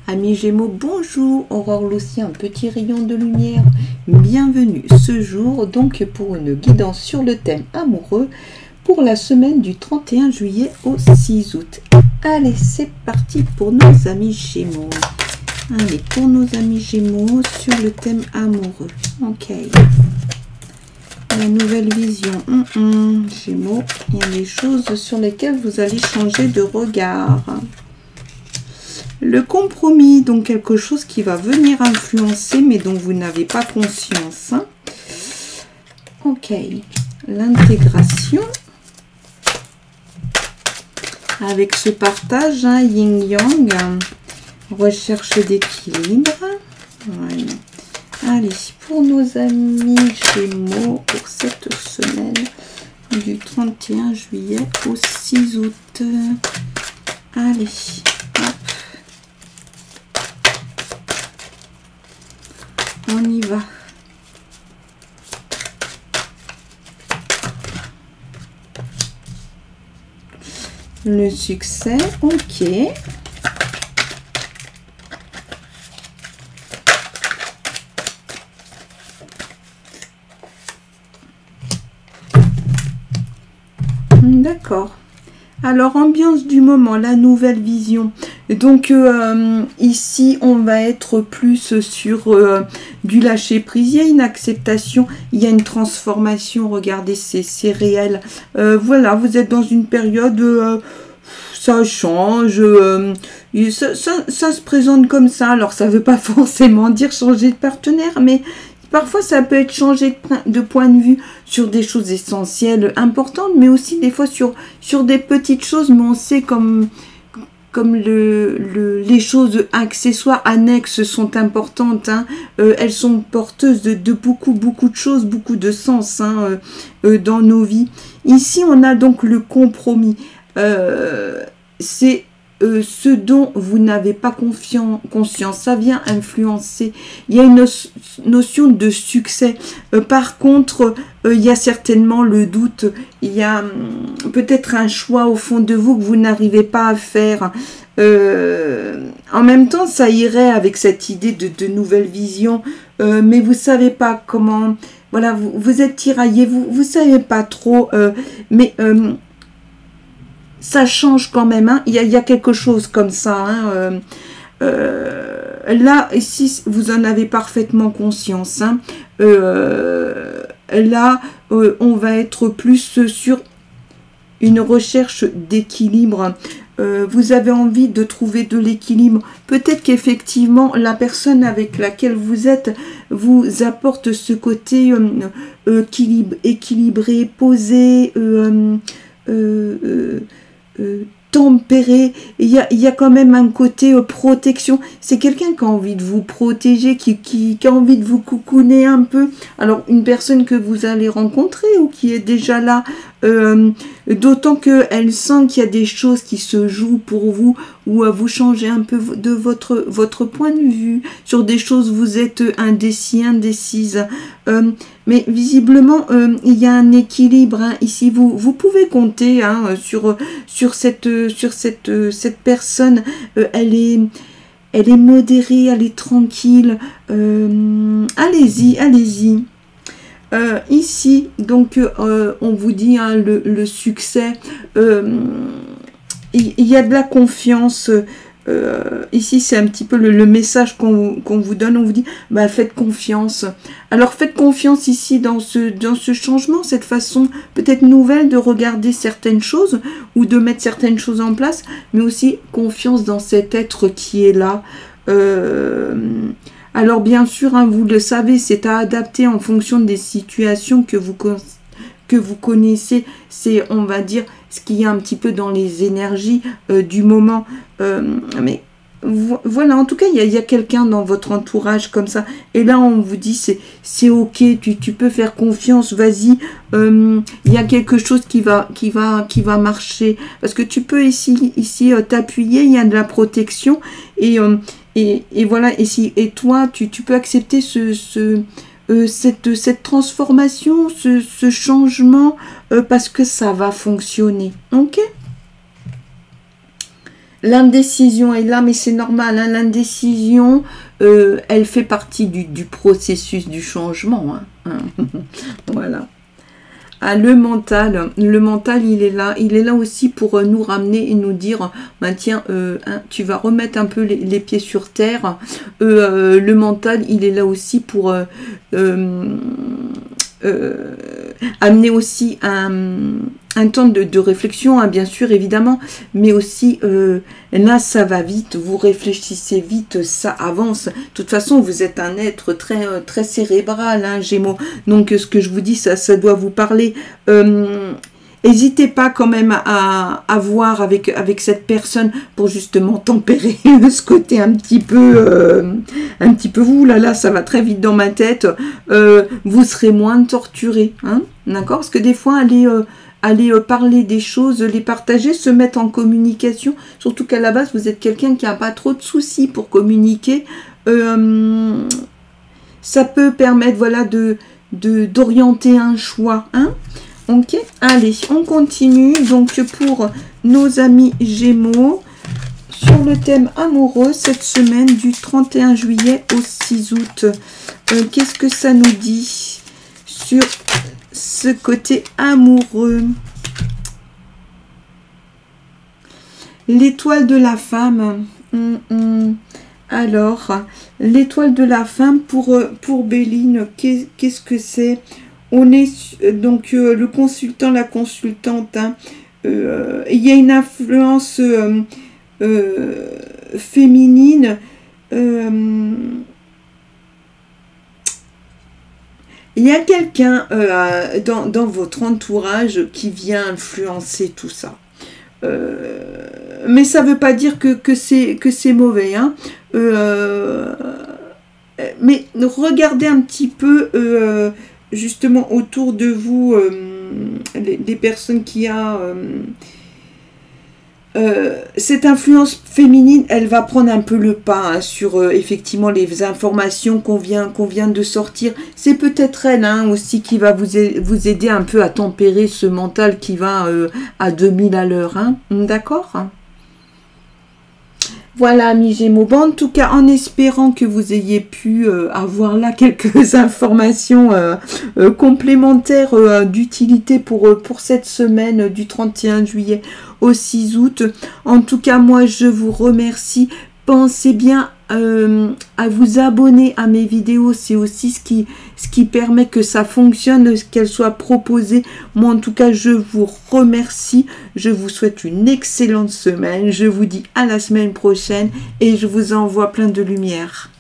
Amis Gémeaux, bonjour, Aurore Lucie, un petit rayon de lumière. Bienvenue ce jour donc pour une guidance sur le thème amoureux pour la semaine du 31 juillet au 6 août. Allez, c'est parti pour nos amis Gémeaux. Allez, pour nos amis Gémeaux sur le thème amoureux. Ok. La nouvelle vision. Gémeaux, il y a des choses sur lesquelles vous allez changer de regard. Le compromis, donc quelque chose qui va venir influencer, mais dont vous n'avez pas conscience. Hein. Ok. L'intégration. Avec ce partage, hein, yin-yang. Recherche d'équilibre. Voilà. Allez, pour nos amis Gémeaux, pour cette semaine du 31 juillet au 6 août. Allez, hop. On y va. Le succès, ok. D'accord. Alors, ambiance du moment, la nouvelle vision. Donc, ici, on va être plus sur du lâcher-prise. Il y a une acceptation, il y a une transformation. Regardez, c'est réel. Voilà, vous êtes dans une période... ça change, ça se présente comme ça. Alors, ça ne veut pas forcément dire changer de partenaire, mais... Parfois, ça peut être changé de point de vue sur des choses essentielles, importantes, mais aussi des fois sur des petites choses, mais on sait comme les choses accessoires, annexes sont importantes. Hein. Elles sont porteuses de beaucoup de choses, beaucoup de sens hein, dans nos vies. Ici, on a donc le compromis. C'est... ce dont vous n'avez pas conscience, ça vient influencer. Il y a une notion de succès. Par contre, il y a certainement le doute. Il y a peut-être un choix au fond de vous que vous n'arrivez pas à faire. En même temps, ça irait avec cette idée de nouvelle vision. Mais vous ne savez pas comment... Voilà, vous êtes tiraillé, vous ne savez pas trop. Mais... ça change quand même, hein. Il y a quelque chose comme ça. Hein. Là, ici, vous en avez parfaitement conscience. Hein. Là, on va être plus sur une recherche d'équilibre. Vous avez envie de trouver de l'équilibre. Peut-être qu'effectivement, la personne avec laquelle vous êtes vous apporte ce côté équilibré, posé, tempéré. Il y a quand même un côté protection. C'est quelqu'un qui a envie de vous protéger, qui a envie de vous coucouner un peu. Alors, une personne que vous allez rencontrer ou qui est déjà là, d'autant qu'elle sent qu'il y a des choses qui se jouent pour vous ou vous changez un peu de votre point de vue. Sur des choses, vous êtes indécise. Mais visiblement, il y a un équilibre. Hein. Ici, vous pouvez compter hein, sur cette personne. Elle est modérée, elle est tranquille. Allez-y, allez-y. Ici, donc, on vous dit hein, le succès. Il y a de la confiance. Ici, c'est un petit peu le message qu'on vous donne. On vous dit, bah, faites confiance. Alors, faites confiance ici dans ce changement, cette façon peut-être nouvelle de regarder certaines choses ou de mettre certaines choses en place, mais aussi confiance dans cet être qui est là. Alors, bien sûr, hein, vous le savez, c'est à adapter en fonction des situations que vous connaissez. C'est, on va dire, ce qu'il y a un petit peu dans les énergies du moment. Mais voilà, en tout cas, il y a quelqu'un dans votre entourage comme ça. Et là, on vous dit, c'est ok, tu peux faire confiance, vas-y. Il y a quelque chose qui va marcher. Parce que tu peux ici t'appuyer, il y a de la protection. Et voilà, et toi, tu peux accepter cette transformation, ce changement, parce que ça va fonctionner. Ok ? L'indécision est là, mais c'est normal. Hein, l'indécision, elle fait partie du processus du changement. Hein. Voilà. Ah, le mental, il est là. Il est là aussi pour nous ramener et nous dire, bah, tiens, hein, tu vas remettre un peu les pieds sur terre. Le mental, il est là aussi pour amener aussi un temps de réflexion, hein, bien sûr, évidemment, mais aussi, là, ça va vite, vous réfléchissez vite, ça avance. De toute façon, vous êtes un être très cérébral, hein, Gémeaux. Donc, ce que je vous dis, ça doit vous parler. N'hésitez pas quand même à voir avec cette personne pour justement tempérer ce côté un petit peu vous, là, ça va très vite dans ma tête. Vous serez moins torturé, hein, d'accord? Parce que des fois, aller parler des choses, les partager, se mettre en communication, surtout qu'à la base, vous êtes quelqu'un qui n'a pas trop de soucis pour communiquer. Ça peut permettre, voilà, d'orienter un choix, hein. Ok, allez, on continue. Donc, pour nos amis Gémeaux, sur le thème amoureux, cette semaine du 31 juillet au 6 août, qu'est-ce que ça nous dit sur ce côté amoureux? L'étoile de la femme. Alors, l'étoile de la femme pour Béline, qu'est-ce que c'est? On est donc le consultant, la consultante. Hein, il y a une influence féminine. Il y a quelqu'un dans votre entourage qui vient influencer tout ça. Mais ça ne veut pas dire que c'est mauvais. Hein. Mais regardez un petit peu justement autour de vous les personnes qui a cette influence féminine, elle va prendre un peu le pas, hein, sur effectivement les informations qu'on vient de sortir. C'est peut-être elle, hein, aussi qui va vous aider un peu à tempérer ce mental qui va à 2000 à l'heure. Hein. D'accord ? Voilà, amis Gémeaux. Bon, en tout cas, en espérant que vous ayez pu avoir là quelques informations complémentaires d'utilité pour cette semaine du 31 juillet au 6 août. En tout cas, moi, je vous remercie. Pensez bien à vous abonner à mes vidéos. C'est aussi ce qui permet que ça fonctionne, qu'elle soit proposée. Moi, en tout cas, je vous remercie. Je vous souhaite une excellente semaine. Je vous dis à la semaine prochaine et je vous envoie plein de lumière.